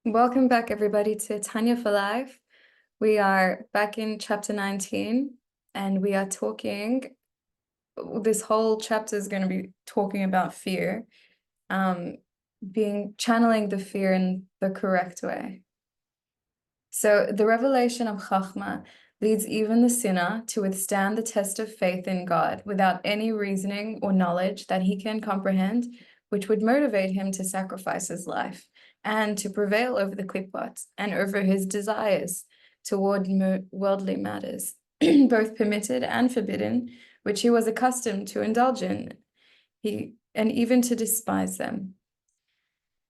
Welcome back, everybody, to Tanya for Life. We are back in chapter 19, and we are talking. This whole chapter is going to be talking about fear, channeling the fear in the correct way. So, the revelation of Chachma leads even the sinner to withstand the test of faith in God without any reasoning or knowledge that he can comprehend, which would motivate him to sacrifice his life and to prevail over the kelipot and over his desires toward worldly matters, both permitted and forbidden, which he was accustomed to indulge in, and even to despise them.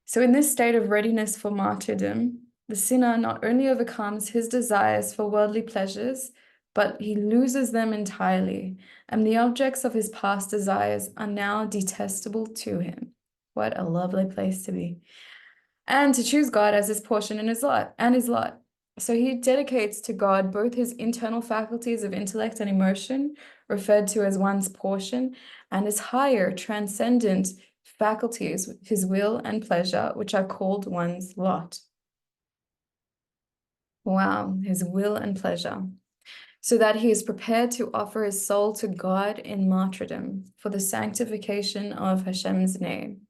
So in this state of readiness for martyrdom, the sinner not only overcomes his desires for worldly pleasures, but he loses them entirely, and the objects of his past desires are now detestable to him. What a lovely place to be. And to choose God as his portion and his lot. So he dedicates to God both his internal faculties of intellect and emotion, referred to as one's portion, and his higher, transcendent faculties, his will and pleasure, which are called one's lot. Wow, his will and pleasure. So that he is prepared to offer his soul to God in martyrdom for the sanctification of Hashem's name.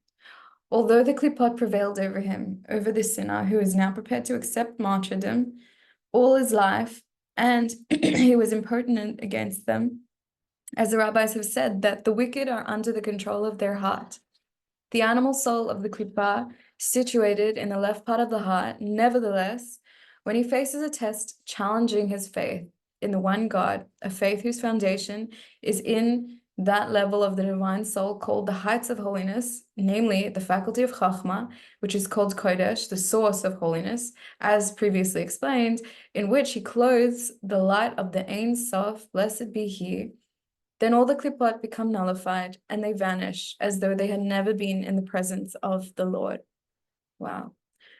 Although the kelipot prevailed over him, over the sinner who is now prepared to accept martyrdom all his life, and he was impotent against them, as the rabbis have said, that the wicked are under the control of their heart. The animal soul of the kelipot, situated in the left part of the heart, nevertheless, when he faces a test challenging his faith in the one God, a faith whose foundation is in that level of the divine soul called the heights of holiness, namely the faculty of Chachma, which is called Kodesh, the source of holiness, as previously explained, in which he clothes the light of the Ein Sof, blessed be he. Then all the kelipot become nullified, and they vanish as though they had never been in the presence of the Lord. Wow.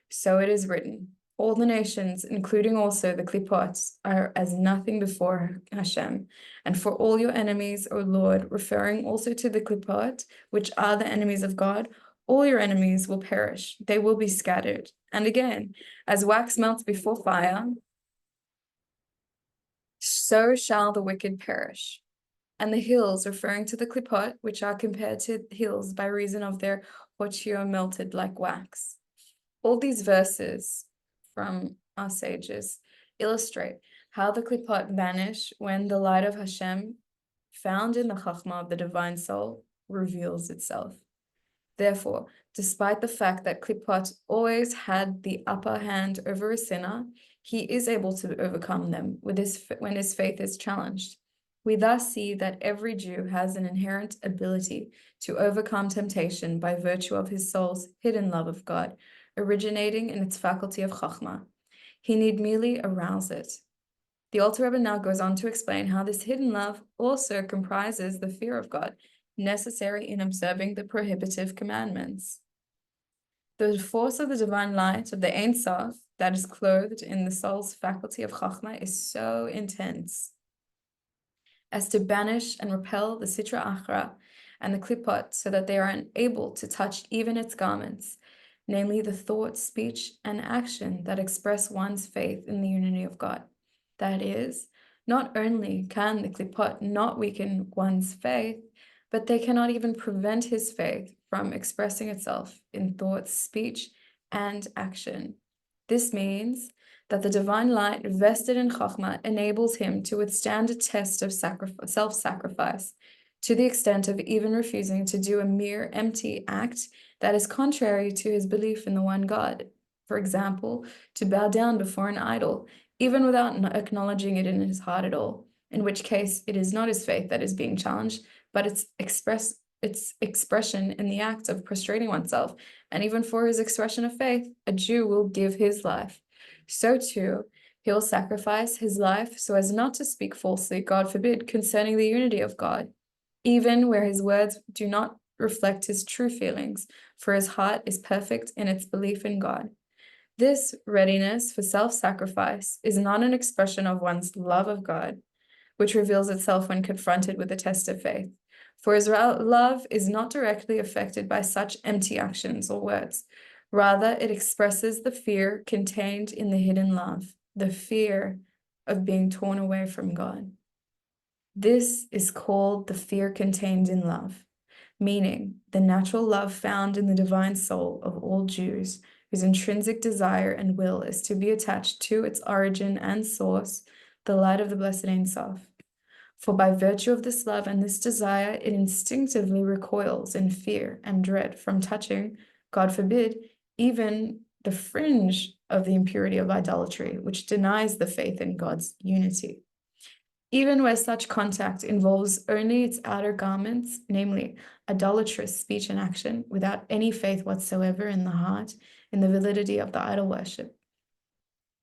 So it is written, all the nations, including also the kelipots, are as nothing before Hashem. And for all your enemies, O Lord, referring also to the kelipot, which are the enemies of God, all your enemies will perish. They will be scattered. And again, as wax melts before fire, so shall the wicked perish. And the hills, referring to the kelipot, which are compared to hills by reason of their hotio melted like wax. All these verses from our sages illustrate how the kelipot vanish when the light of Hashem, found in the chachma of the divine soul, reveals itself. Therefore, despite the fact that kelipot always had the upper hand over a sinner, he is able to overcome them when his faith is challenged. We thus see that every Jew has an inherent ability to overcome temptation by virtue of his soul's hidden love of God, originating in its faculty of Chachma. He need merely arouse it. The Alter Rebbe now goes on to explain how this hidden love also comprises the fear of God, necessary in observing the prohibitive commandments. The force of the divine light of the Ein Sof that is clothed in the soul's faculty of Chachma is so intense as to banish and repel the Sitra Achra and the kelipot so that they are unable to touch even its garments, namely the thought, speech, and action that express one's faith in the unity of God. That is, not only can the kelipot not weaken one's faith, but they cannot even prevent his faith from expressing itself in thought, speech, and action. This means that the divine light vested in Chachma enables him to withstand a test of self-sacrifice, to the extent of even refusing to do a mere empty act that is contrary to his belief in the one God. For example, to bow down before an idol, even without acknowledging it in his heart at all, in which case it is not his faith that is being challenged, but its expression in the act of prostrating oneself. And even for his expression of faith, a Jew will give his life. So too, he will sacrifice his life so as not to speak falsely, God forbid, concerning the unity of God, even where his words do not reflect his true feelings, for his heart is perfect in its belief in God. This readiness for self-sacrifice is not an expression of one's love of God, which reveals itself when confronted with a test of faith. For his love is not directly affected by such empty actions or words. Rather, it expresses the fear contained in the hidden love, the fear of being torn away from God. This is called the fear contained in love, meaning the natural love found in the divine soul of all Jews, whose intrinsic desire and will is to be attached to its origin and source, the light of the blessed Ein Sof. For by virtue of this love and this desire, it instinctively recoils in fear and dread from touching, God forbid, even the fringe of the impurity of idolatry, which denies the faith in God's unity. Even where such contact involves only its outer garments, namely idolatrous speech and action, without any faith whatsoever in the heart, in the validity of the idol worship.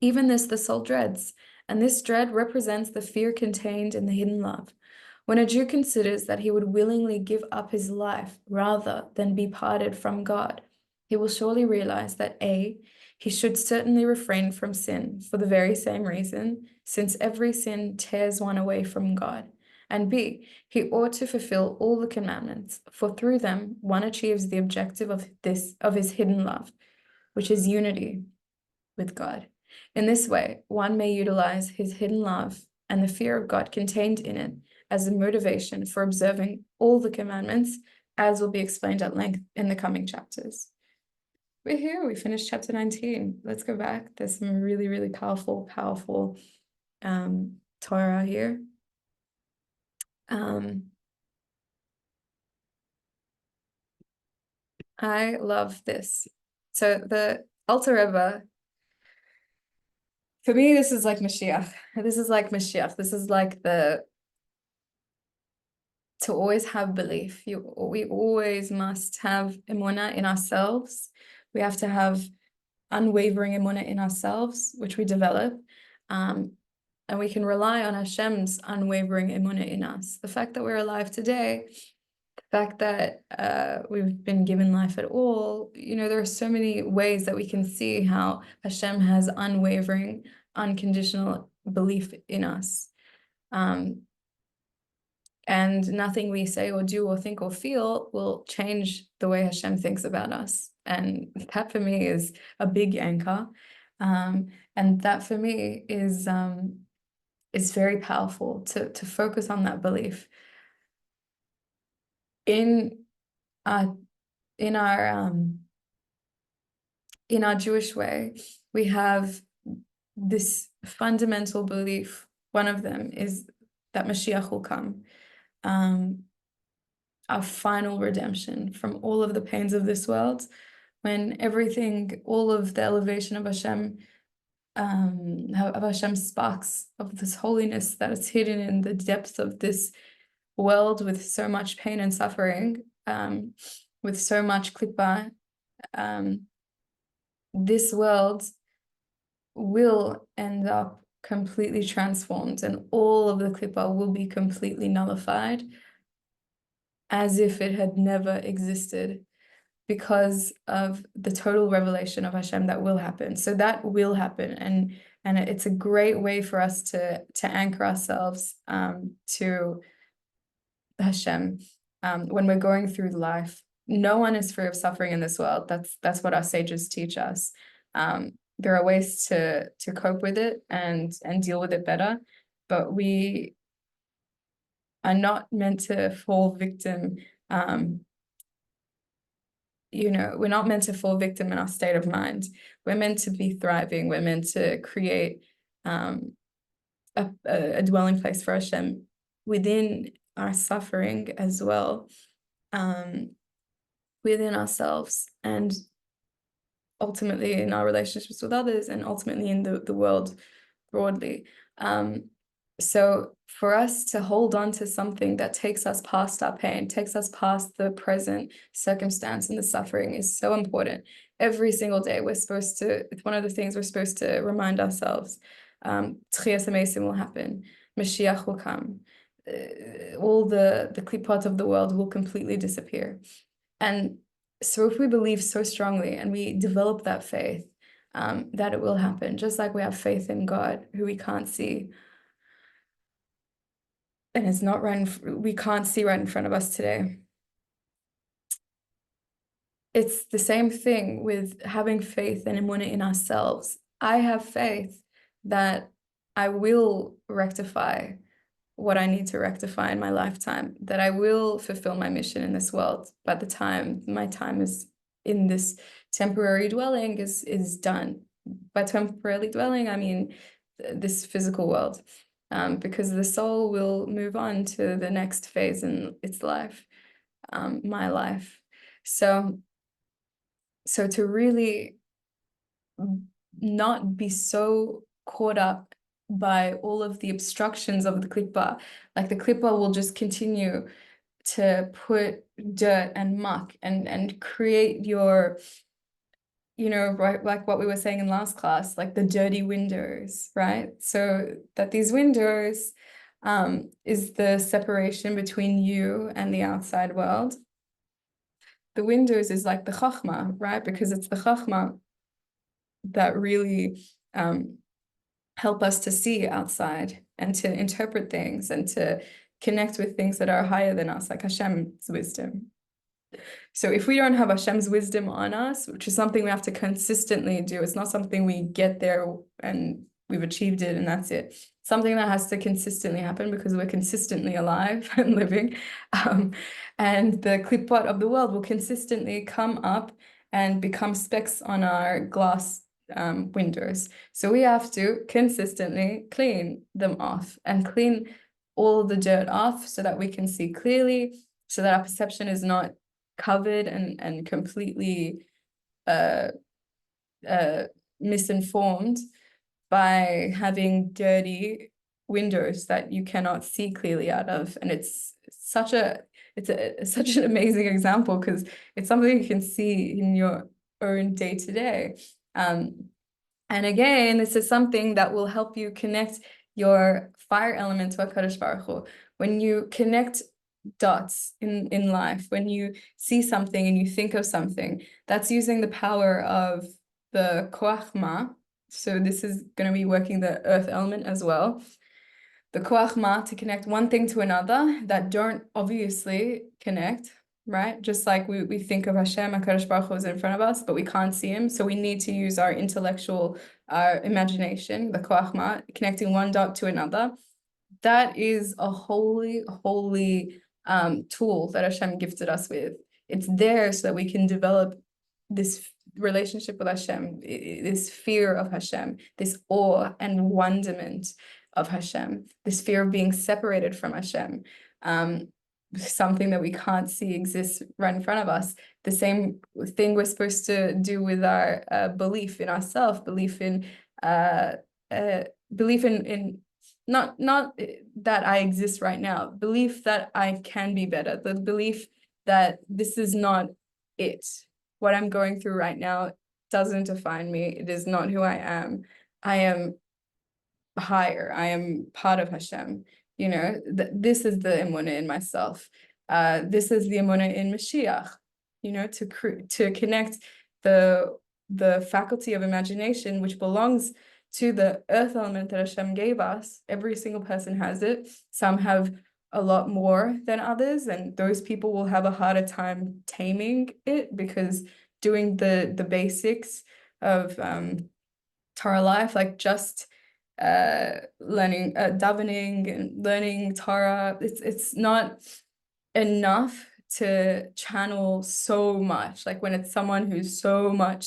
Even this the soul dreads, and this dread represents the fear contained in the hidden love. When a Jew considers that he would willingly give up his life rather than be parted from God, he will surely realize that A, he should certainly refrain from sin for the very same reason, since every sin tears one away from God. And B, he ought to fulfill all the commandments, for through them one achieves the objective of his hidden love, which is unity with God. In this way, one may utilize his hidden love and the fear of God contained in it as a motivation for observing all the commandments, as will be explained at length in the coming chapters. We're here, we finished chapter 19. Let's go back. There's some really, really powerful Torah here. I love this. So the Alter Rebbe, for me, this is like Mashiach. This is like Mashiach. This is like to always have belief. We always must have emunah in ourselves. We have to have unwavering emunah in ourselves, which we develop. And we can rely on Hashem's unwavering emunah in us. The fact that we're alive today, the fact that we've been given life at all, there are so many ways that we can see how Hashem has unwavering, unconditional belief in us. And nothing we say or do or think or feel will change the way Hashem thinks about us. And that for me is a big anchor. And that for me is very powerful to focus on that belief. In our Jewish way, we have this fundamental belief. One of them is that Mashiach will come. Our final redemption from all of the pains of this world, when all of the elevation of Hashem sparks of this holiness that is hidden in the depths of this world with so much pain and suffering, with so much klipot, this world will end up completely transformed, and all of the klipot will be completely nullified, as if it had never existed, because of the total revelation of Hashem that will happen. So that will happen, and it's a great way for us to anchor ourselves to Hashem when we're going through life. No one is free of suffering in this world. That's what our sages teach us. There are ways to cope with it and deal with it better, but we are not meant to fall victim. We're not meant to fall victim in our state of mind. We're meant to be thriving. We're meant to create a dwelling place for Hashem within our suffering as well, within ourselves, and ultimately in our relationships with others, and ultimately in the world broadly. So for us to hold on to something that takes us past our pain, takes us past the present circumstance and the suffering, is so important. Every single day it's one of the things we're supposed to remind ourselves. Tchias HaMesim will happen. Mashiach will come. All the klipot of the world will completely disappear. And so if we believe so strongly and we develop that faith, that it will happen, just like we have faith in God, who we can't see, and it's not we can't see right in front of us today. it's the same thing with having faith and emunah in ourselves. I have faith that I will rectify what I need to rectify in my lifetime, that I will fulfill my mission in this world by the time my time is in this temporary dwelling is done. By temporarily dwelling, I mean this physical world, because the soul will move on to the next phase in its life, my life. So to really not be so caught up by all of the obstructions of the klippa, like the klippa will just continue to put dirt and muck and create your, right, like what we were saying in last class, like the dirty windows, right? So that these windows is the separation between you and the outside world. The windows is like the chachma, right? Because it's the chachma that really help us to see outside and to interpret things and to connect with things that are higher than us, like Hashem's wisdom. So if we don't have Hashem's wisdom on us, which is something we have to consistently do, it's not something we get there and we've achieved it and that's it. Something that has to consistently happen because we're consistently alive and living. And the klipot of the world will consistently come up and become specks on our glass windows. So we have to consistently clean them off and clean all the dirt off so that we can see clearly, so that our perception is not covered and completely misinformed by having dirty windows that you cannot see clearly out of. And it's such an amazing example because it's something you can see in your own day-to-day. And again, this is something that will help you connect your fire element to HaKadosh Baruch Hu. When you connect dots in life, when you see something and you think of something, that's using the power of the koach ma. So this is going to be working the earth element as well. The koach ma, to connect one thing to another that don't obviously connect, right? Just like we think of Hashem, HaKadosh Baruch Hu is in front of us, but we can't see him. So we need to use our intellectual, our imagination, the koach ma, connecting one dot to another. That is a holy tool that Hashem gifted us with. It's there so that we can develop this relationship with Hashem, this fear of Hashem, this awe and wonderment of Hashem, this fear of being separated from Hashem. Something that we can't see exists right in front of us. The same thing we're supposed to do with our belief in ourselves, belief in not that I exist right now, belief that I can be better, the belief that this is not it. What I'm going through right now doesn't define me. It is not who I am. I am higher. I am part of Hashem. This is the emunah in myself. This is the emunah in Mashiach. To connect the faculty of imagination, which belongs to the earth element that Hashem gave us. Every single person has it. Some have a lot more than others, and those people will have a harder time taming it, because doing the basics of Torah life, like just learning davening and learning Torah, it's not enough to channel so much. Like when it's someone who's so much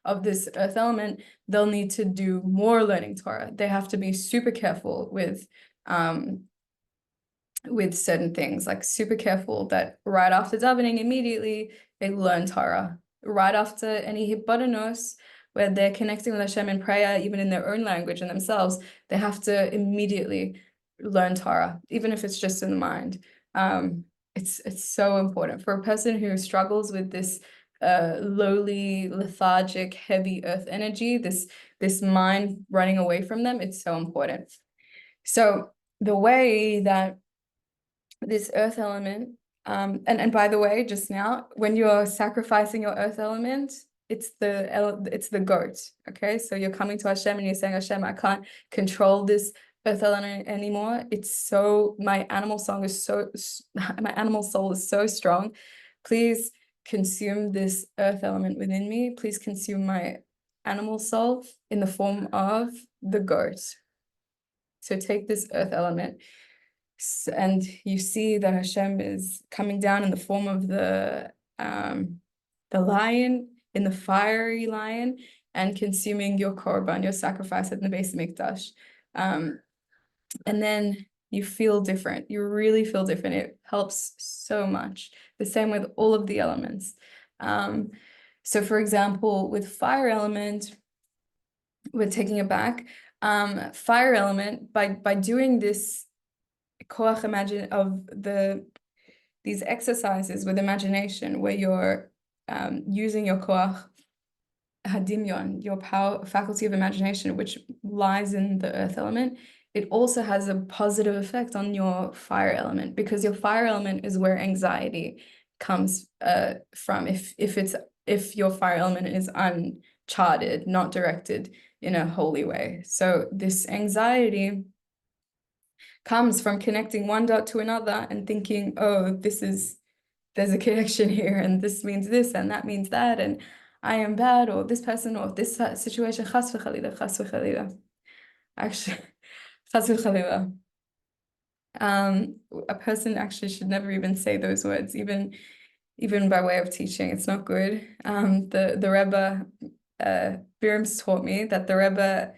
of this earth element, they'll need to do more learning Torah. They have to be super careful with certain things, like super careful that right after davening, immediately they learn Torah. Right after any hibbodanos, where they're connecting with Hashem in prayer, even in their own language and themselves, they have to immediately learn Torah, even if it's just in the mind. It's so important for a person who struggles with this lowly, lethargic, heavy earth energy, this mind running away from them. It's so important. So the way that this earth element, and by the way, just now, when you're sacrificing your earth element, it's the goat. Okay, so you're coming to Hashem and you're saying, Hashem, I can't control this earth element anymore. My animal soul is so strong. Please consume this earth element within me. Please consume my animal soul in the form of the goat. So take this earth element, and you see that Hashem is coming down in the form of the lion, in the fiery lion, and consuming your korban, your sacrifice at the Beis Mikdash. And then you feel different. You really feel different. It helps so much. The same with all of the elements. So for example, with fire element, we're taking it back. Fire element, by doing this koach of these exercises with imagination, where you're using your koach hadimyon, your faculty of imagination, which lies in the earth element, it also has a positive effect on your fire element, because your fire element is where anxiety comes from. If your fire element is uncharted, not directed in a holy way. So this anxiety comes from connecting one dot to another and thinking, oh, there's a connection here, and this means this, and that means that, and I am bad, or this person, or this situation, chas v'chalila, chas v'chalila. Actually, chas v'chalila. A person actually should never even say those words, even by way of teaching. It's not good. The Rebbe, Miriam's taught me that the Rebbe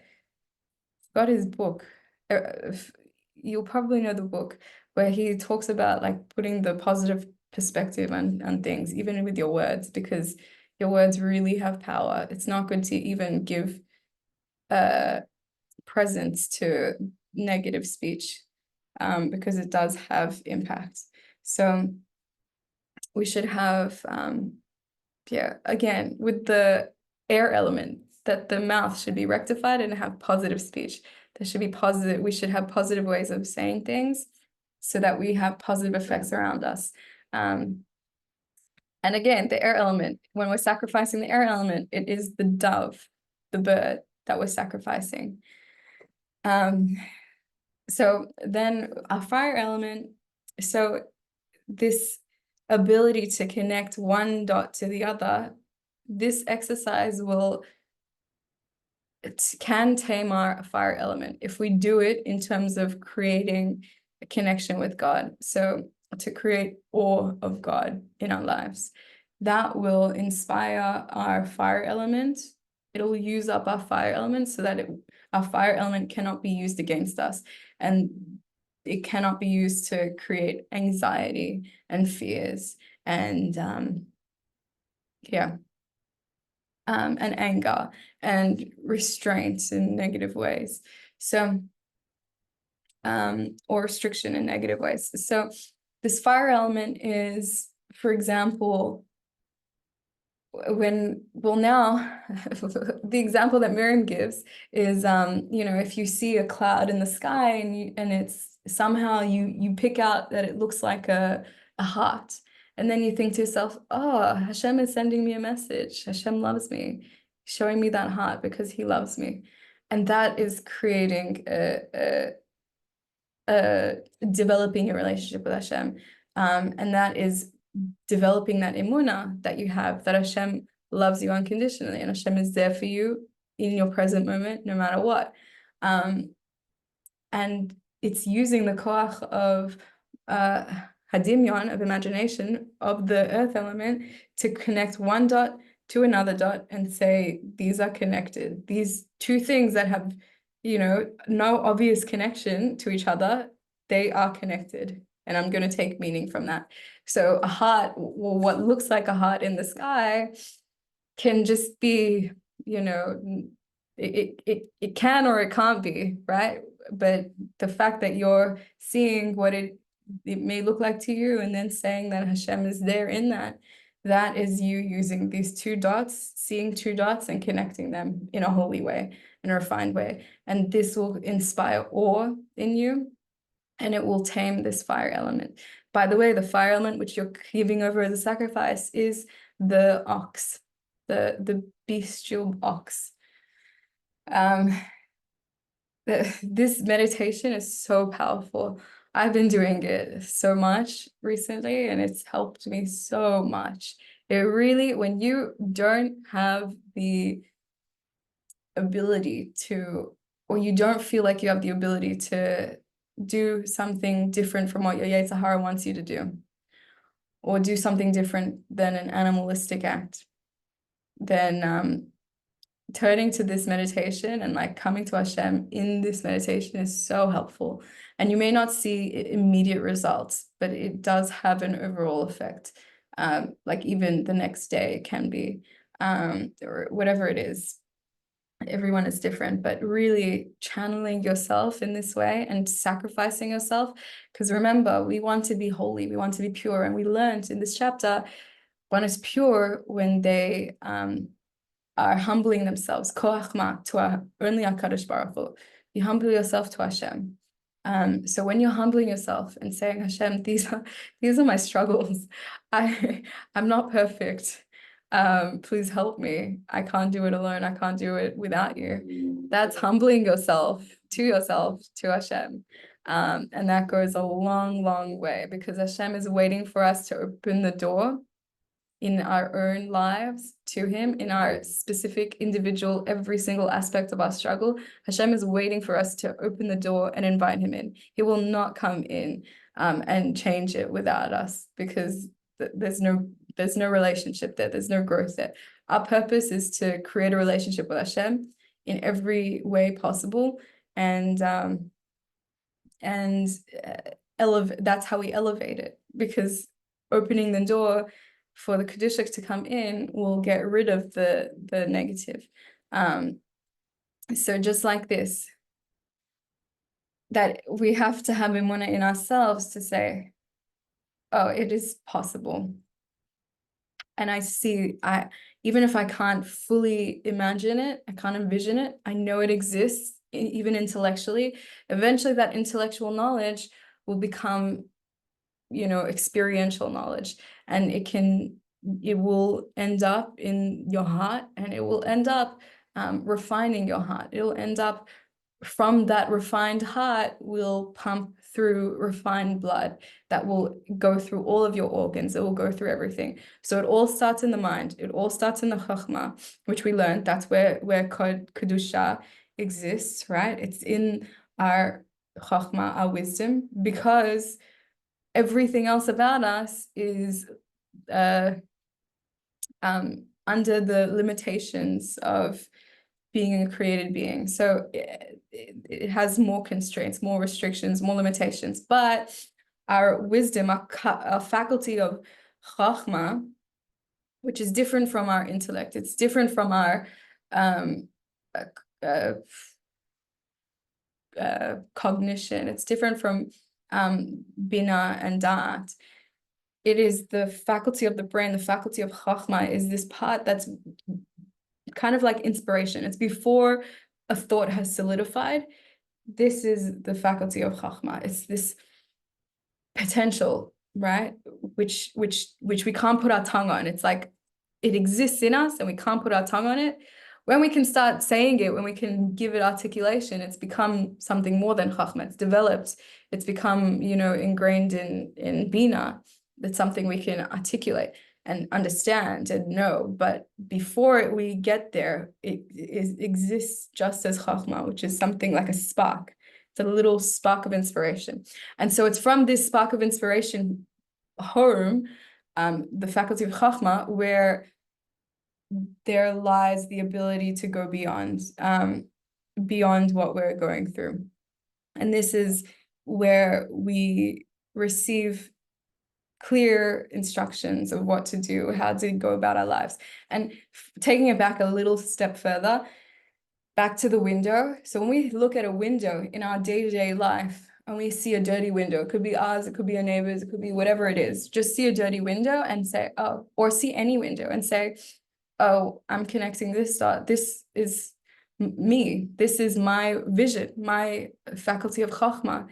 got his book. You'll probably know the book, where he talks about like putting the positive perspective on things, even with your words, because your words really have power. It's not good to even give presence to negative speech, because it does have impact. So we should have, again, with the air element, that the mouth should be rectified and have positive speech. There should be positive, we should have positive ways of saying things so that we have positive effects around us. And again, the air element, when we're sacrificing the air element, it is the dove, the bird, that we're sacrificing. So then our fire element, so this ability to connect one dot to the other, this exercise can tame our fire element if we do it in terms of creating a connection with God. So to create awe of God in our lives, that will inspire our fire element. It'll use up our fire element so that our fire element cannot be used against us, and it cannot be used to create anxiety and fears and and anger and restraints in negative ways. So, or restriction in negative ways. So this fire element is, for example, now the example that Miriam gives is, if you see a cloud in the sky and it's somehow you pick out that it looks like a heart, and then you think to yourself, oh, Hashem is sending me a message. Hashem loves me, showing me that heart because he loves me. And that is creating developing a relationship with Hashem. And that is developing that emunah that you have, that Hashem loves you unconditionally, and Hashem is there for you in your present moment, no matter what. And it's using the koach of hadimyon, of imagination, of the earth element, to connect one dot to another dot and say, these are connected. These two things that have, no obvious connection to each other, they are connected. And I'm going to take meaning from that. So a heart, what looks like a heart in the sky, can just be, it can or it can't be, right? But the fact that you're seeing what it may look like to you, and then saying that Hashem is there in that is you using these two dots, seeing two dots and connecting them in a holy way, in a refined way. And this will inspire awe in you, and it will tame this fire element. By the way, the fire element which you're giving over as a sacrifice is the ox, the bestial ox. This meditation is so powerful. I've been doing it so much recently, and it's helped me so much It really, when you don't have the ability to, or you don't feel like you have the ability to do something different from what your Yetzer Hara wants you to do, or do something different than an animalistic act, then turning to this meditation and like coming to Hashem in this meditation is so helpful. And you may not see immediate results, but it does have an overall effect. Like even the next day can be, or whatever it is. Everyone is different, but really channeling yourself in this way and sacrificing yourself. Because remember, we want to be holy, we want to be pure. And we learned in this chapter, one is pure when they are humbling themselves, koachma, to only HaKadosh Baruch Hu. You humble yourself to Hashem. So when you're humbling yourself and saying, Hashem, these are my struggles. I'm not perfect. Please help me. I can't do it alone. I can't do it without you. That's humbling yourself, to Hashem. And that goes a long, long way, because Hashem is waiting for us to open the door in our own lives to him, in our specific individual, every single aspect of our struggle. Hashem is waiting for us to open the door and invite him in. He will not come in and change it without us, because there's no relationship there. There's no growth there. Our purpose is to create a relationship with Hashem in every way possible, and that's how we elevate it, because opening the door for the Kedusha to come in will get rid of the negative. So just like this, that we have to have emunah in ourselves to say, oh, it is possible. And even if I can't fully imagine it, I can't envision it, I know it exists, even intellectually. Eventually that intellectual knowledge will become, experiential knowledge, and it will end up in your heart, and it will end up refining your heart. It will end up, from that refined heart will pump through refined blood that will go through all of your organs. It will go through everything. So it all starts in the mind. It all starts in the chachma, which we learned. That's where kedusha exists, right? It's in our chachma, our wisdom, because everything else about us is under the limitations of being a created being. So it has more constraints, more restrictions, more limitations. But our wisdom, our faculty of chachma, which is different from our intellect, it's different from our cognition, it's different from bina and da'at. It is the faculty of the brain, the faculty of chachma is this part that's kind of like inspiration. It's before a thought has solidified. This is the faculty of chachma. It's this potential, right? Which we can't put our tongue on. It's like it exists in us and we can't put our tongue on it. When we can start saying it, when we can give it articulation, it's become something more than chachma. It's developed. It's become, ingrained in bina. That's something we can articulate and understand and know. But before we get there, it exists just as chachma, which is something like a spark. It's a little spark of inspiration. And so it's from this spark of inspiration home, the faculty of chachma, where there lies the ability to go beyond what we're going through. And this is where we receive clear instructions of what to do, how to go about our lives. And taking it back a little step further, back to the window. So when we look at a window in our day-to-day life and we see a dirty window, it could be ours, it could be a neighbor's, it could be whatever it is, just see a dirty window and say, oh, or see any window and say, oh, I'm connecting this dot. This is me. This is my vision, my faculty of chachma.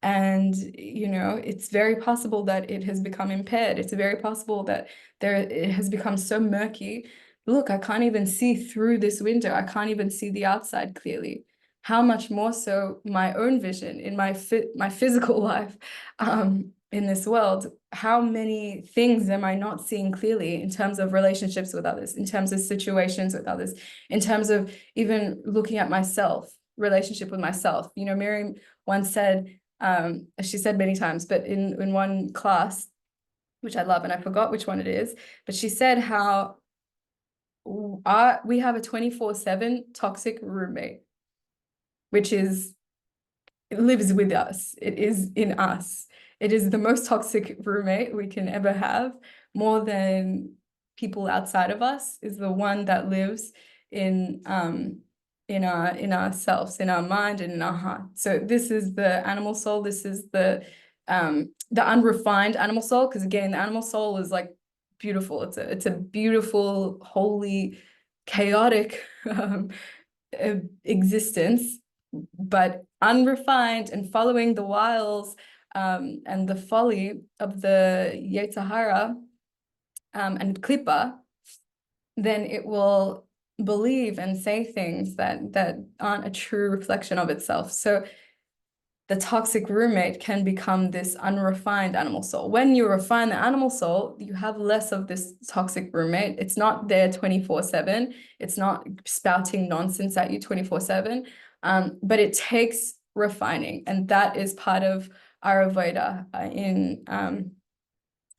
And, it's very possible that it has become impaired. It's very possible that it has become so murky. Look, I can't even see through this window. I can't even see the outside clearly. How much more so my own vision in my physical life. in this world, how many things am I not seeing clearly in terms of relationships with others, in terms of situations with others, in terms of even looking at myself, relationship with myself. You know, Miriam once said, she said many times, but in one class, which I love, and I forgot which one it is, but she said how we have a 24/7 toxic roommate, which is, it lives with us. It is in us. It is the most toxic roommate we can ever have, more than people outside of us, is the one that lives in ourselves, in our mind and in our heart. So this is the animal soul. This is the unrefined animal soul, because again, the animal soul is like beautiful. It's a beautiful, holy, chaotic existence, but unrefined and following the wiles and the folly of the Yetzer Hara and Klippa, then it will believe and say things that aren't a true reflection of itself. So the toxic roommate can become this unrefined animal soul. When you refine the animal soul, you have less of this toxic roommate. It's not there 24/7. It's not spouting nonsense at you 24/7. But it takes refining, and that is part of our avodah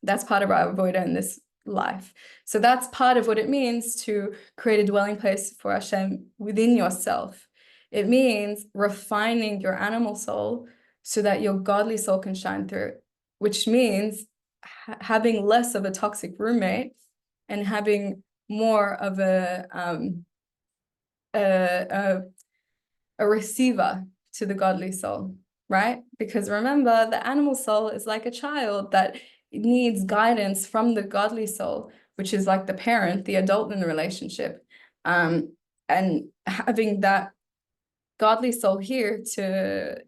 that's part of our avodah in this life. So that's part of what it means to create a dwelling place for Hashem within yourself. It means refining your animal soul so that your godly soul can shine through, which means having less of a toxic roommate and having more of a receiver to the godly soul, right? Because remember, the animal soul is like a child that needs guidance from the godly soul, which is like the parent, the adult in the relationship. And having that godly soul here to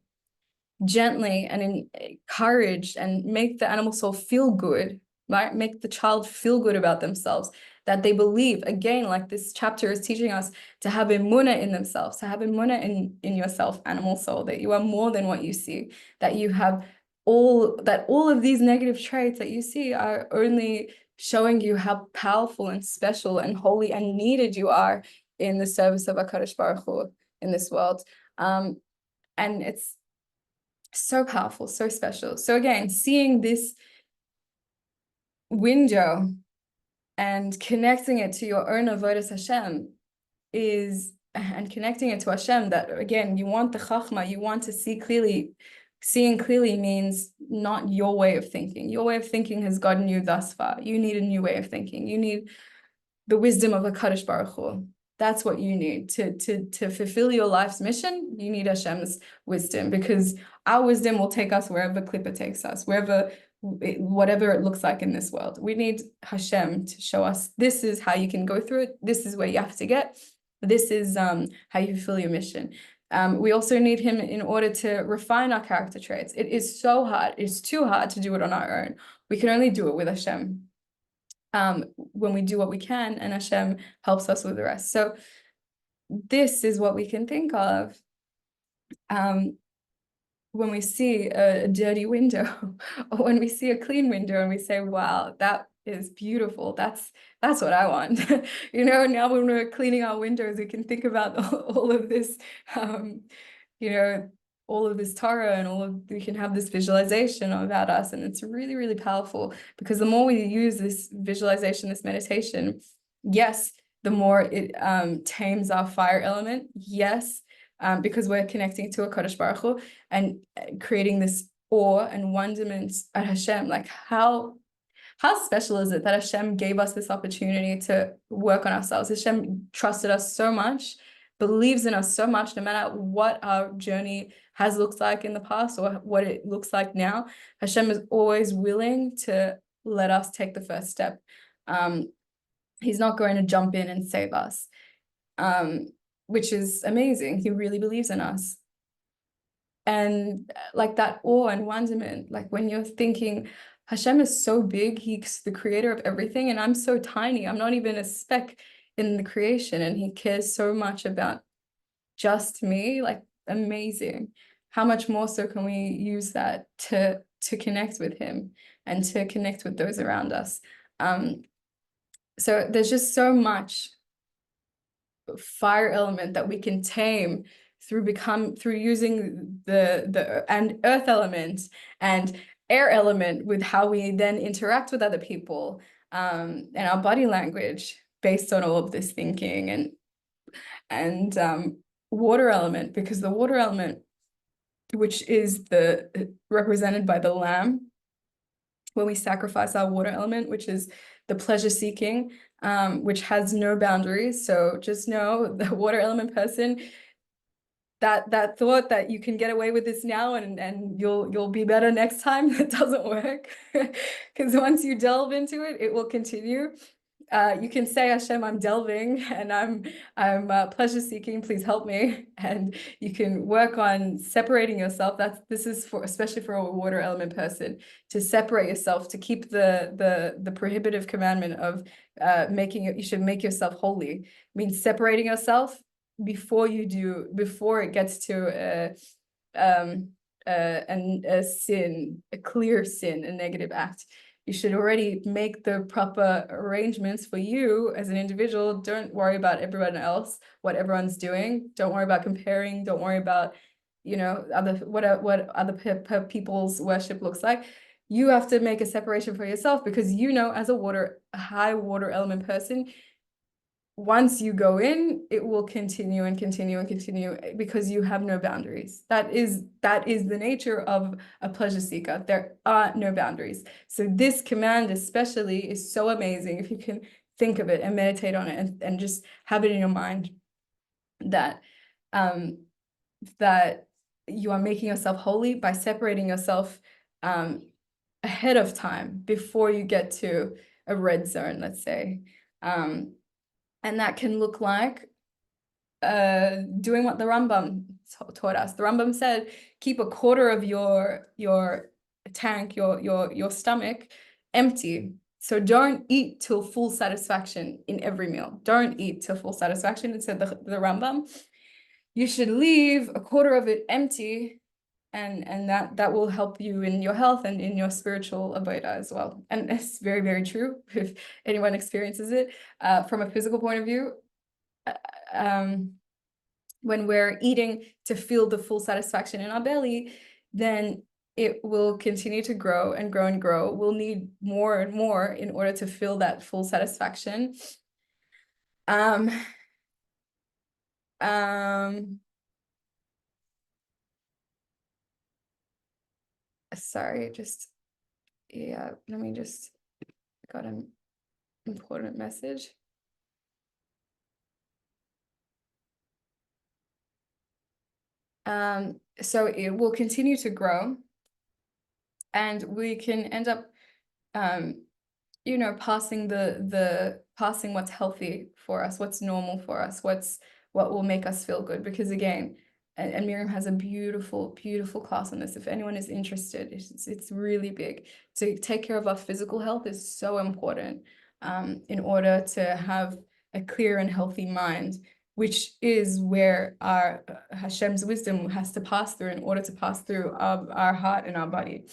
gently and encourage and make the animal soul feel good, right? Make the child feel good about themselves, that they believe, again, like this chapter is teaching us, to have emunah in themselves, to have emunah in yourself, animal soul, that you are more than what you see, that you have all of these negative traits that you see are only showing you how powerful and special and holy and needed you are in the service of HaKadosh Baruch Hu in this world. And it's so powerful, so special. So again, seeing this window and connecting it to your own avodas Hashem and connecting it to Hashem, that again, you want the chachma, you want to see clearly. Seeing clearly means not your way of thinking. Your way of thinking has gotten you thus far. You need a new way of thinking. You need the wisdom of HaKadosh Baruch Hu. That's what you need to fulfill your life's mission. You need Hashem's wisdom, because our wisdom will take us wherever Klippa takes us, whatever it looks like in this world. We need Hashem to show us, this is how you can go through it. This is where you have to get. This is how you fulfill your mission. We also need him in order to refine our character traits. It is so hard. It's too hard to do it on our own. We can only do it with Hashem. When we do what we can, and Hashem helps us with the rest. So this is what we can think of when we see a dirty window or when we see a clean window and we say, wow, that is beautiful. That's what I want. You know, now when we're cleaning our windows, we can think about all of this, you know, all of this Torah and we can have this visualization about us. And it's really, really powerful, because the more we use this visualization, this meditation, yes, the more it tames our fire element. Yes, because we're connecting to a Kodesh Baruch Hu and creating this awe and wonderment at Hashem. Like how special is it that Hashem gave us this opportunity to work on ourselves? Hashem trusted us so much, believes in us so much, no matter what our journey has looked like in the past or what it looks like now. Hashem is always willing to let us take the first step. He's not going to jump in and save us, which is amazing. He really believes in us. And like that awe and wonderment, like when you're thinking, Hashem is so big, he's the creator of everything, and I'm so tiny, I'm not even a speck in the creation, and he cares so much about just me. Like, amazing. How much more so can we use that to to connect with him and to connect with those around us. So there's just so much fire element that we can tame through using the and earth element and air element with how we then interact with other people, and our body language based on all of this thinking, and water element, because the water element, which is represented by the lamb, when we sacrifice our water element, which is the pleasure seeking, which has no boundaries. So just know, the water element person, that thought that you can get away with this now and you'll be better next time, that doesn't work. Because once you delve into it, it will continue. You can say, Hashem, I'm delving and I'm pleasure seeking, please help me. And you can work on separating yourself. This is for, especially for a water element person, to separate yourself, to keep the prohibitive commandment of you should make yourself holy. It means separating yourself before it gets to a sin, a clear sin, a negative act. You should already make the proper arrangements for you as an individual. Don't worry about everyone else, what everyone's doing. Don't worry about comparing. Don't worry about, what other people's worship looks like. You have to make a separation for yourself, because as a high water element person, once you go in, it will continue and continue and continue, because you have no boundaries. That is the nature of a pleasure seeker. There are no boundaries. So this command especially is so amazing if you can think of it and meditate on it and just have it in your mind that that you are making yourself holy by separating yourself ahead of time, before you get to a red zone, let's say. And that can look like doing what the Rambam taught us. The Rambam said, keep a quarter of your tank, your stomach empty. So don't eat till full satisfaction in every meal. Don't eat till full satisfaction. It said the Rambam, you should leave a quarter of it empty, and that will help you in your health and in your spiritual avodah as well. And it's very, very true if anyone experiences it. From a physical point of view, when we're eating to feel the full satisfaction in our belly, then it will continue to grow and grow and grow. We'll need more and more in order to feel that full satisfaction. Sorry, let me just got an important message. So it will continue to grow, and we can end up passing what's healthy for us, what's normal for us, what will make us feel good. Because again, and Miriam has a beautiful, beautiful class on this. If anyone is interested, it's really big. To take care of our physical health is so important, in order to have a clear and healthy mind, which is where our Hashem's wisdom has to pass through in order to pass through our heart and our body.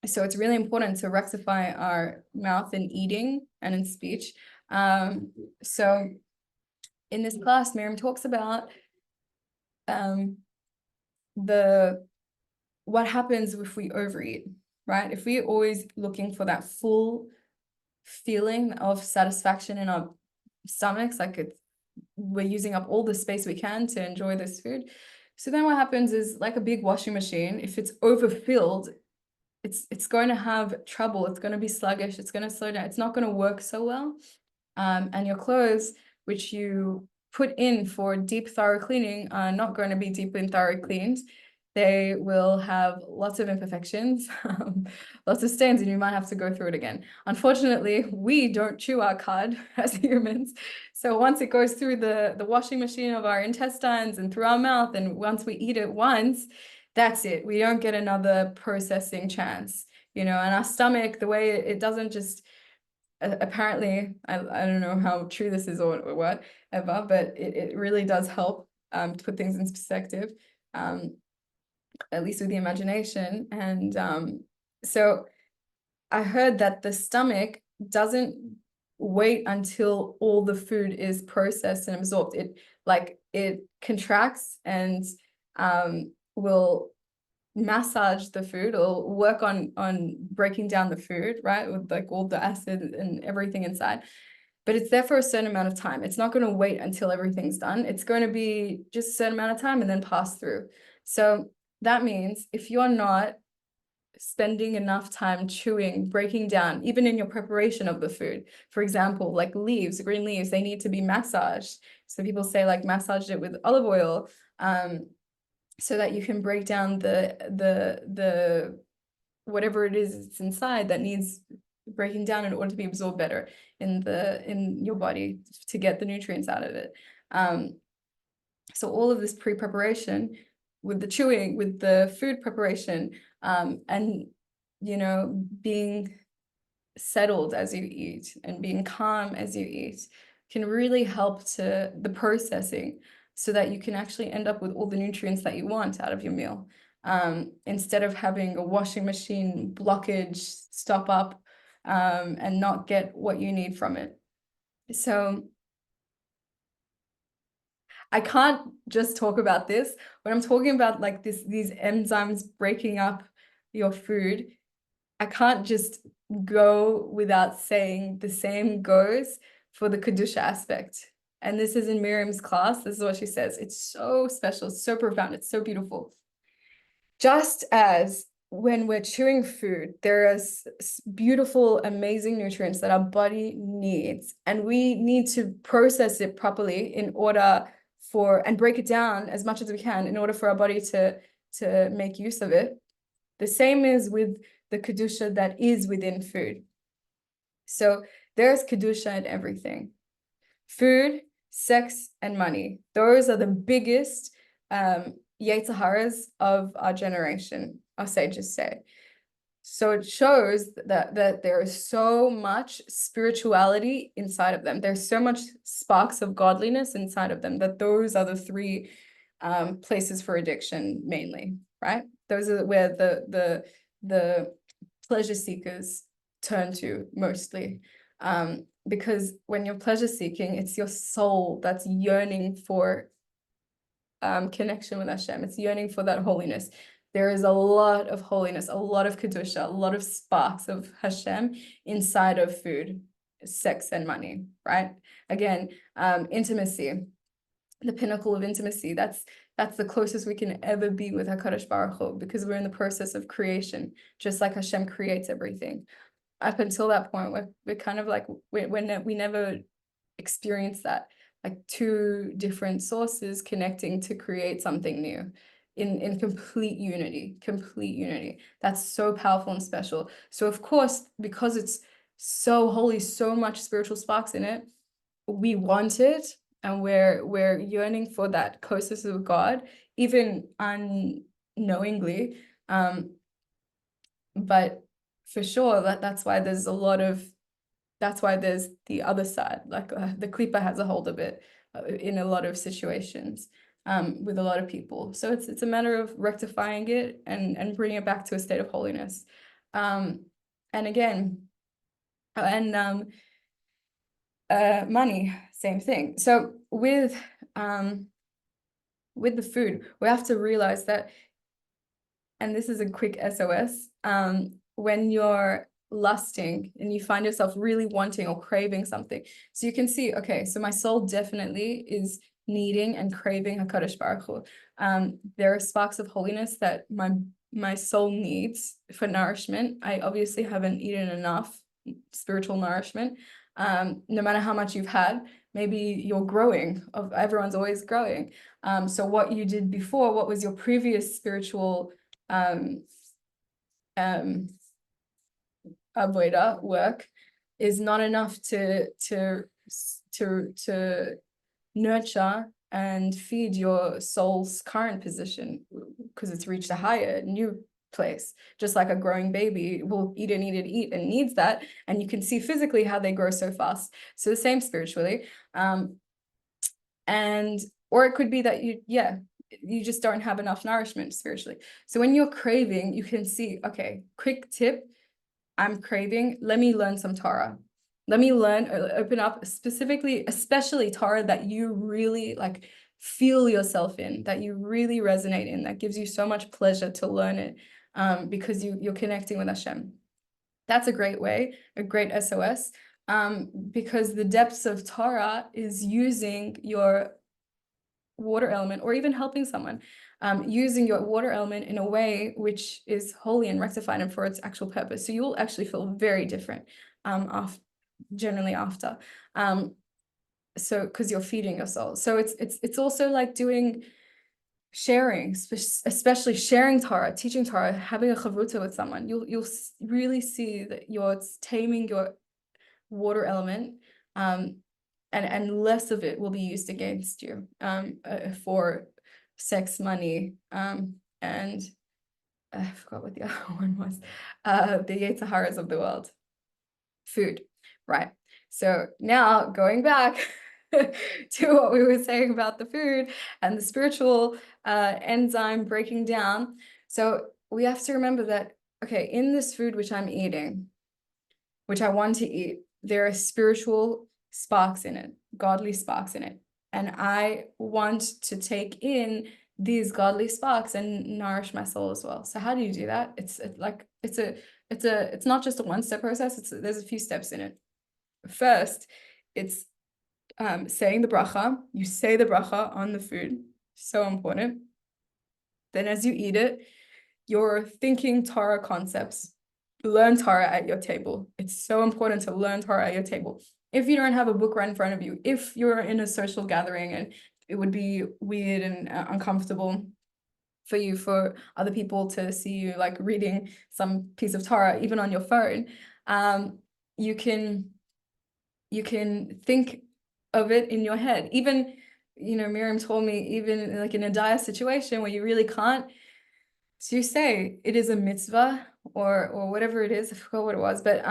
So it's really important to rectify our mouth in eating and in speech. So in this class, Miriam talks about what happens if we overeat, right? If we're always looking for that full feeling of satisfaction in our stomachs, like we're using up all the space we can to enjoy this food. So then what happens is, like a big washing machine, if it's overfilled, it's going to have trouble. It's going to be sluggish. It's going to slow down. It's not going to work so well. And your clothes, which you put in for deep, thorough cleaning, are not going to be deep and thorough cleaned. They will have lots of imperfections, lots of stains, and you might have to go through it again. Unfortunately, we don't chew our cud as humans. So once it goes through the washing machine of our intestines and through our mouth, and once we eat it once, that's it. We don't get another processing chance, and our stomach, the way it doesn't just, apparently, I don't know how true this is or whatever, but it really does help to put things in perspective. at least with the imagination. And so I heard that the stomach doesn't wait until all the food is processed and absorbed. It contracts and will massage the food or work on breaking down the food, right? With like all the acid and everything inside. But it's there for a certain amount of time. It's not going to wait until everything's done. It's going to be just a certain amount of time and then pass through. So that means if you're not spending enough time chewing, breaking down, even in your preparation of the food. For example, like leaves, green leaves, they need to be massaged. So people say like massage it with olive oil, so that you can break down the whatever it is it's inside that needs breaking down in order to be absorbed better in your body to get the nutrients out of it. So all of this pre-preparation with the chewing, with the food preparation, and being settled as you eat and being calm as you eat can really help to the processing so that you can actually end up with all the nutrients that you want out of your meal, instead of having a washing machine blockage stop up, and not get what you need from it. So I can't just talk about this. When I'm talking about like these enzymes breaking up your food, I can't just go without saying the same goes for the Kedusha aspect. And this is in Miriam's class. This is what she says. It's so special, it's so profound, it's so beautiful. Just as when we're chewing food, there are beautiful, amazing nutrients that our body needs, and we need to process it properly in order and break it down as much as we can in order for our body to make use of it. The same is with the Kedusha that is within food. So there's Kedusha in everything. Food, sex, and money. Those are the biggest Yetzer Haras of our generation, our sages say. So it shows that there is so much spirituality inside of them. There's so much sparks of godliness inside of them that those are the three places for addiction mainly, right? Those are where the pleasure seekers turn to mostly. Because when you're pleasure seeking, it's your soul that's yearning for connection with Hashem. It's yearning for that holiness. There is a lot of holiness, a lot of Kedusha, a lot of sparks of Hashem inside of food, sex, and money, right? Again, intimacy, the pinnacle of intimacy. That's the closest we can ever be with HaKadosh Baruch Hu, because we're in the process of creation, just like Hashem creates everything. Up until that point, we're kind of like, we never experienced that, like two different sources connecting to create something new in complete unity. That's so powerful and special. So of course, because it's so holy, so much spiritual sparks in it, we want it, and we're yearning for that closeness with God, even unknowingly. But for sure, that's why there's the other side, like the kelipot has a hold of it in a lot of situations, with a lot of people. So it's a matter of rectifying it and bringing it back to a state of holiness. And again, money, same thing. So with the food, we have to realize that, and this is a quick SOS, when you're lusting and you find yourself really wanting or craving something, so you can see, okay, so my soul definitely is needing and craving HaKadosh Baruch Hu. There are sparks of holiness that my soul needs for nourishment. I obviously haven't eaten enough spiritual nourishment. No matter how much you've had, maybe you're growing. Everyone's always growing. So what you did before, what was your previous spiritual avoida work, is not enough to nurture and feed your soul's current position, because it's reached a higher, new place. Just like a growing baby will eat and needs that, and you can see physically how they grow so fast. So the same spiritually. And or it could be that you just don't have enough nourishment spiritually. So when you're craving, you can see, okay, quick tip, I'm craving, let me learn some Torah. Let me learn, open up specifically, especially Torah that you really like feel yourself in, that you really resonate in, that gives you so much pleasure to learn it, because you're connecting with Hashem. That's a great way, a great SOS, because the depths of Torah is using your water element, or even helping someone, using your water element in a way which is holy and rectified and for its actual purpose. So you will actually feel very different generally after. So because you're feeding your soul. So it's also like doing sharing, especially sharing Torah, teaching Torah, having a chavruta with someone. You'll really see that you're taming your water element, and less of it will be used against you, for sex, money, and I forgot what the other one was, the Yetzer Haras of the world. Food, right? So now going back to what we were saying about the food and the spiritual enzyme breaking down. So we have to remember that, okay, in this food which I'm eating, which I want to eat, there are spiritual sparks in it, godly sparks in it. And I want to take in these godly sparks and nourish my soul as well. So how do you do that? It's not just a one-step process. There's a few steps in it. First, it's saying the bracha. You say the bracha on the food. So important. Then as you eat it, you're thinking Torah concepts. Learn Torah at your table. It's so important to learn Torah at your table. If you don't have a book right in front of you, if you're in a social gathering and it would be weird and uncomfortable for other people to see you like reading some piece of Torah, even on your phone, you can think of it in your head. Even, Miriam told me, even like in a dire situation where you really can't, so you say it is a mitzvah or whatever it is, I forgot what it was, but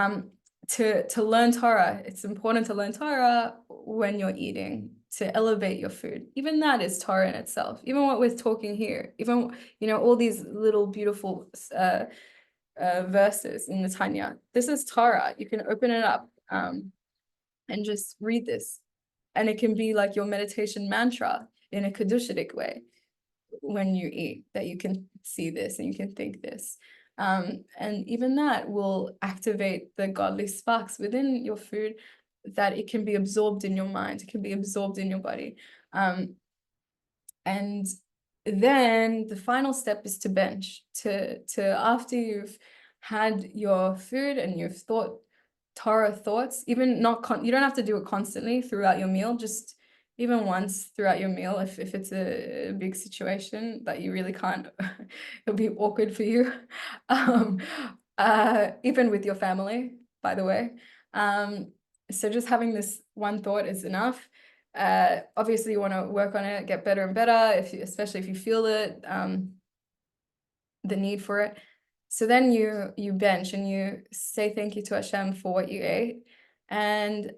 to learn Torah, it's important to learn Torah when you're eating, to elevate your food. Even that is Torah in itself. Even what we're talking here, even all these little beautiful verses in the Tanya. This is Torah. You can open it up and just read this, and it can be like your meditation mantra in a Kedushitic way. When you eat, that you can see this and you can think this, and even that will activate the godly sparks within your food, that it can be absorbed in your mind, it can be absorbed in your body, and then the final step is to bench, to after you've had your food and you've thought Torah thoughts, even not you don't have to do it constantly throughout your meal, just even once throughout your meal, if it's a big situation that you really can't, it'll be awkward for you, even with your family, by the way. So just having this one thought is enough. Obviously you want to work on it, get better and better, especially if you feel it, the need for it. So then you bench and you say thank you to Hashem for what you ate. And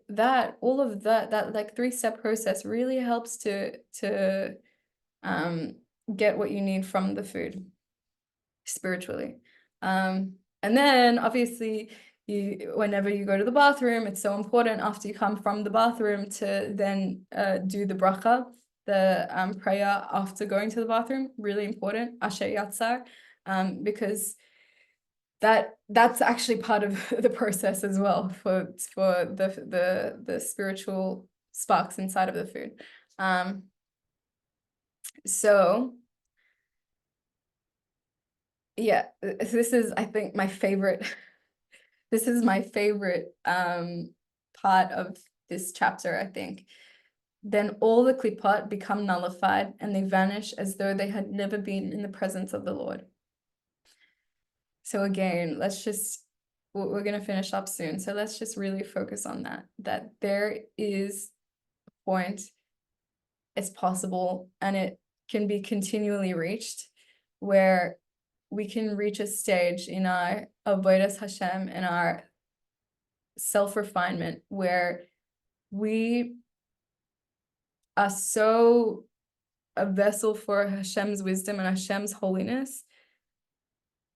all of that like 3-step process really helps to get what you need from the food spiritually. And then obviously whenever you go to the bathroom, it's so important after you come from the bathroom to then do the bracha, the prayer after going to the bathroom. Really important, Asher Yatzar, because that's actually part of the process as well for the spiritual sparks inside of the food. So yeah, this is, I think, my favorite. This is my favorite part of this chapter, I think. Then all the kelipot become nullified and they vanish as though they had never been in the presence of the Lord. So again, we're going to finish up soon. So let's just really focus on that there is a point, it's possible, and it can be continually reached, where we can reach a stage in our avodas Hashem and our self-refinement where we are so a vessel for Hashem's wisdom and Hashem's holiness.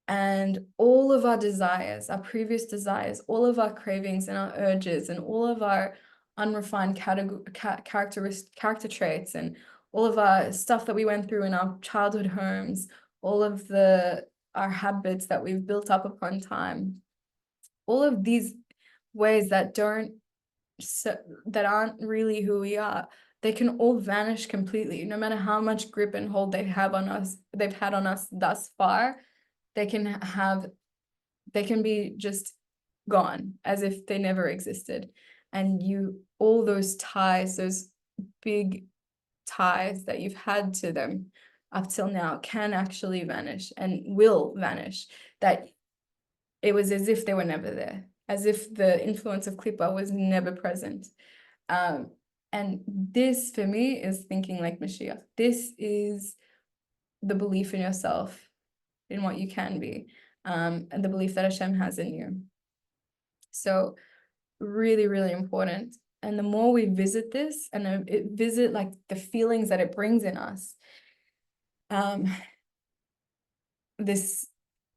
And all of our desires, our previous desires, all of our cravings and our urges, and all of our unrefined character traits, and all of our stuff that we went through in our childhood homes, all of our habits that we've built up upon time, all of these ways that aren't really who we are, they can all vanish completely, no matter how much grip and hold they've had on us thus far. They can be just gone, as if they never existed. And all those ties, those big ties that you've had to them up till now, can actually vanish and will vanish. That it was as if they were never there, as if the influence of Klippa was never present. And this, for me, is thinking like Mashiach. This is the belief in yourself, in what you can be, and the belief that Hashem has in you. So really, really important. And the more we visit this and visit like the feelings that it brings in us, this,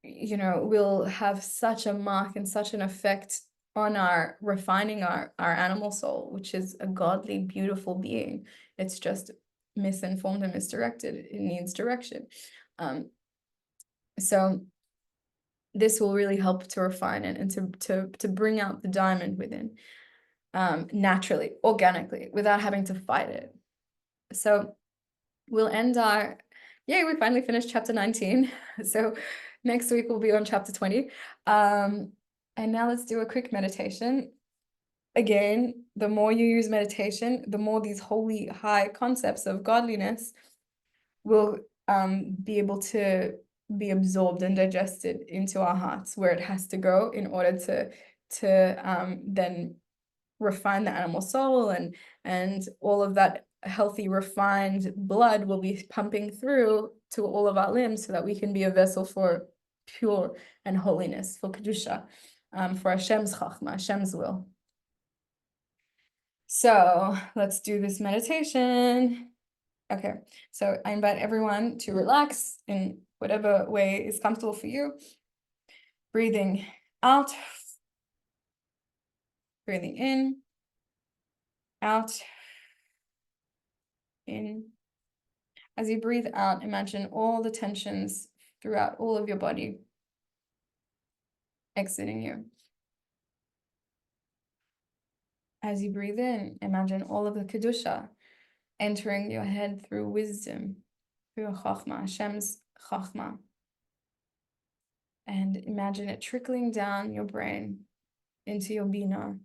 will have such a mark and such an effect on our refining our animal soul, which is a godly, beautiful being. It's just misinformed and misdirected. It needs direction. So this will really help to refine it and to bring out the diamond within, naturally, organically, without having to fight it. So we'll end we finally finished chapter 19. So next week we'll be on chapter 20. And now let's do a quick meditation. Again, the more you use meditation, the more these holy high concepts of godliness will be able to be absorbed and digested into our hearts, where it has to go in order to then refine the animal soul, and all of that healthy, refined blood will be pumping through to all of our limbs, so that we can be a vessel for pure and holiness, for kedusha, for Hashem's chachma, Hashem's will. So let's do this meditation. Okay, so I invite everyone to relax in whatever way is comfortable for you. Breathing out, breathing in, out, in. As you breathe out, imagine all the tensions throughout all of your body exiting you. As you breathe in, imagine all of the kedusha entering your head through wisdom, through chachma, Hashem's chachma. And imagine it trickling down your brain into your bina,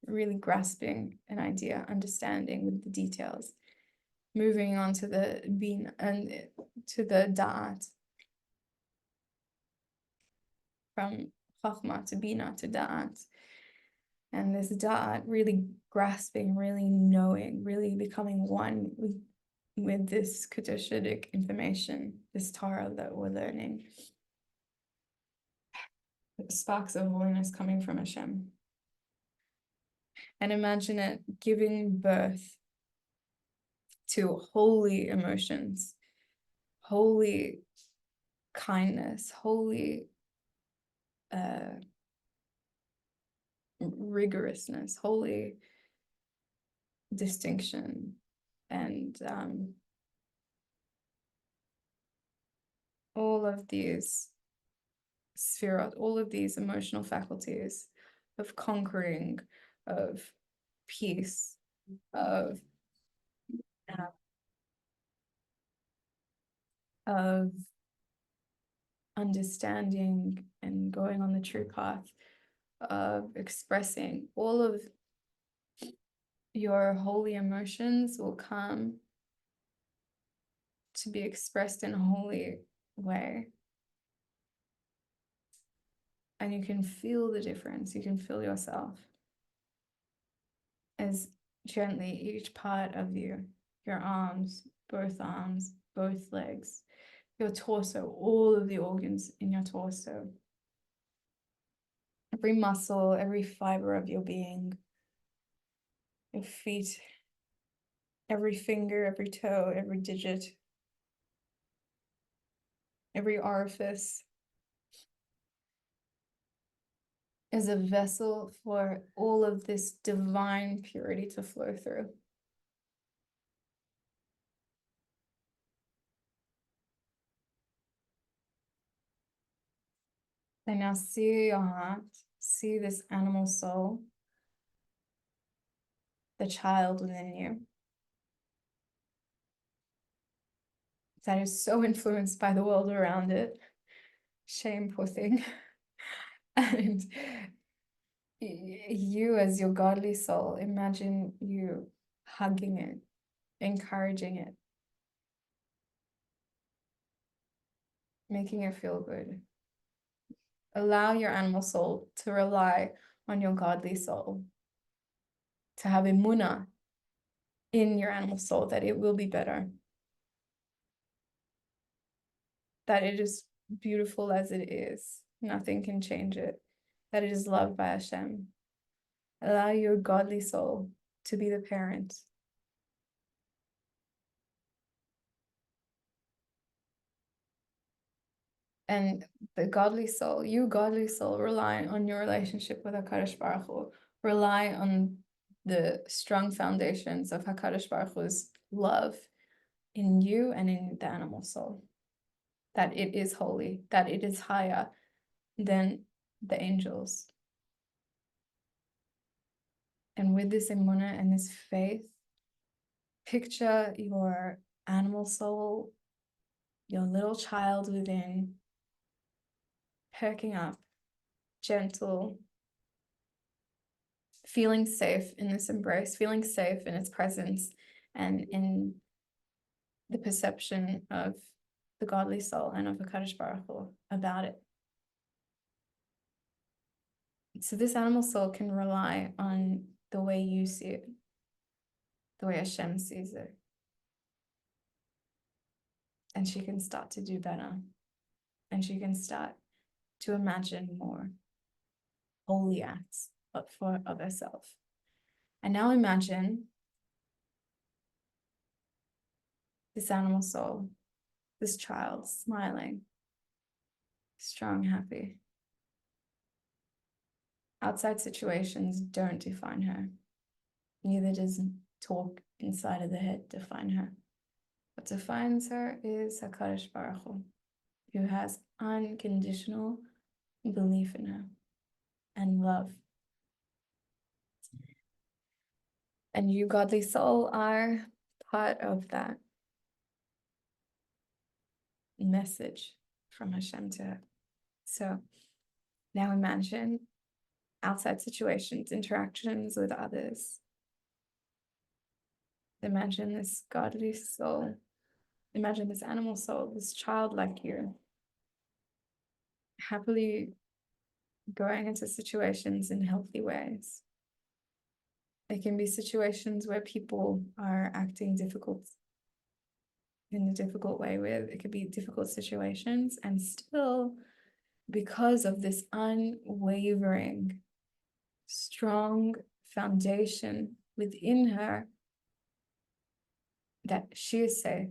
really grasping an idea, understanding with the details, moving on to the bina and to the da'at, from chachma to bina to da'at. And this da'at really grasping, really knowing, really becoming one with this Kaddish information, this Torah that we're learning. Sparks of holiness coming from Hashem. And imagine it giving birth to holy emotions, holy kindness, holy rigorousness, holy distinction, and all of these sphirot, all of these emotional faculties of conquering, of peace, of understanding and going on the true path, of expressing all of your holy emotions will come to be expressed in a holy way. And you can feel the difference. You can feel yourself as gently each part of you, your arms, both legs, your torso, all of the organs in your torso, every muscle, every fiber of your being, your feet, Every finger, every toe, every digit, every orifice is a vessel for all of this divine purity to flow through. And now see your heart, see this animal soul, the child within you that is so influenced by the world around it. Shame, poor thing. And you, as your godly soul, imagine you hugging it, encouraging it, making it feel good. Allow your animal soul to rely on your godly soul, to have emunah in your animal soul that it will be better, that it is beautiful as it is. Nothing can change it, that it is loved by Hashem. Allow your godly soul to be the parent. And the godly soul, you godly soul, rely on your relationship with HaKadosh Baruch Hu. Rely on the strong foundations of HaKadosh Baruch Hu's love in you and in the animal soul. That it is holy, that it is higher than the angels. And with this emunah and this faith, picture your animal soul, your little child within, perking up, gentle, feeling safe in this embrace, feeling safe in its presence and in the perception of the godly soul and of HaKadosh Baruch Hu about it. So this animal soul can rely on the way you see it, the way Hashem sees it. And she can start to do better. And she can start to imagine more holy acts of herself. And now imagine this animal soul, this child smiling, strong, happy. Outside situations don't define her. Neither does talk inside of the head define her. What defines her is HaKadosh Baruch Hu, who has unconditional belief in her and love. And you, godly soul, are part of that message from Hashem to her. So now imagine outside situations, interactions with others. Imagine this godly soul. Imagine this animal soul, this child like you, happily going into situations in healthy ways. There can be situations where people are acting difficult in a difficult way, where it could be difficult situations, and still, because of this unwavering, strong foundation within her, that she is safe,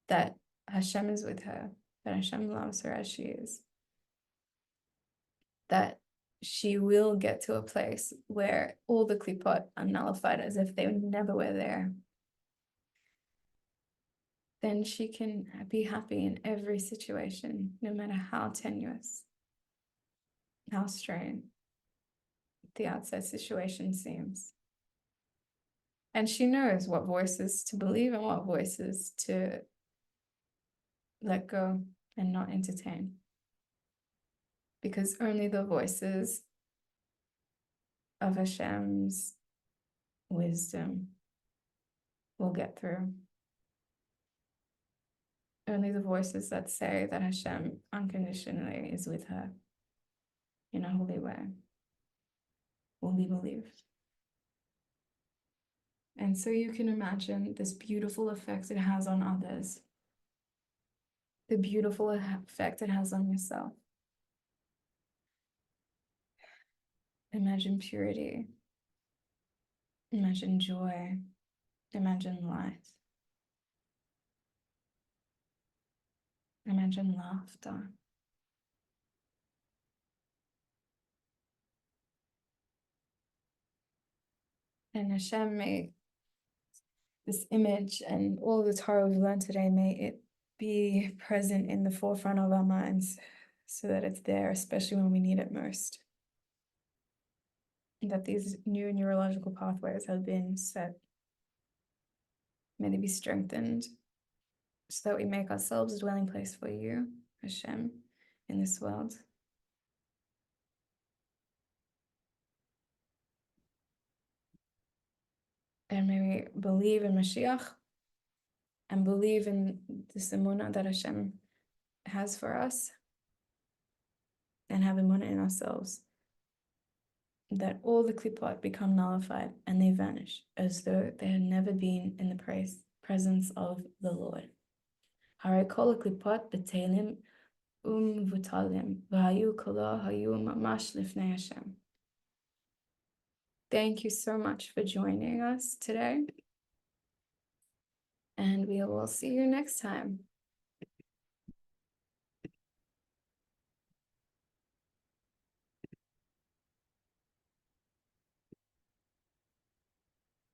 that Hashem is with her, that Hashem loves her as she is, that she will get to a place where all the kelipot are nullified as if they never were there. Then she can be happy in every situation, no matter how tenuous, how strained the outside situation seems. And she knows what voices to believe and what voices to let go and not entertain. Because only the voices of Hashem's wisdom will get through. Only the voices that say that Hashem unconditionally is with her in a holy way will be believed. And so you can imagine this beautiful effect it has on others, the beautiful effect it has on yourself. Imagine purity. Imagine joy. Imagine light. Imagine laughter. And Hashem, may this image and all the Torah we've learned today, may it be present in the forefront of our minds so that it's there, especially when we need it most. And that these new neurological pathways have been set. May they be strengthened so that we make ourselves a dwelling place for you, Hashem, in this world. And may we believe in Mashiach and believe in this emunah that Hashem has for us, and have emunah in ourselves, that all the kelipot become nullified and they vanish as though they had never been in the presence of the Lord. Haray kol kelipot betelim v'talim v'hayu kolo hayu mamash lifnei Hashem. Thank you so much for joining us today, and we will see you next time.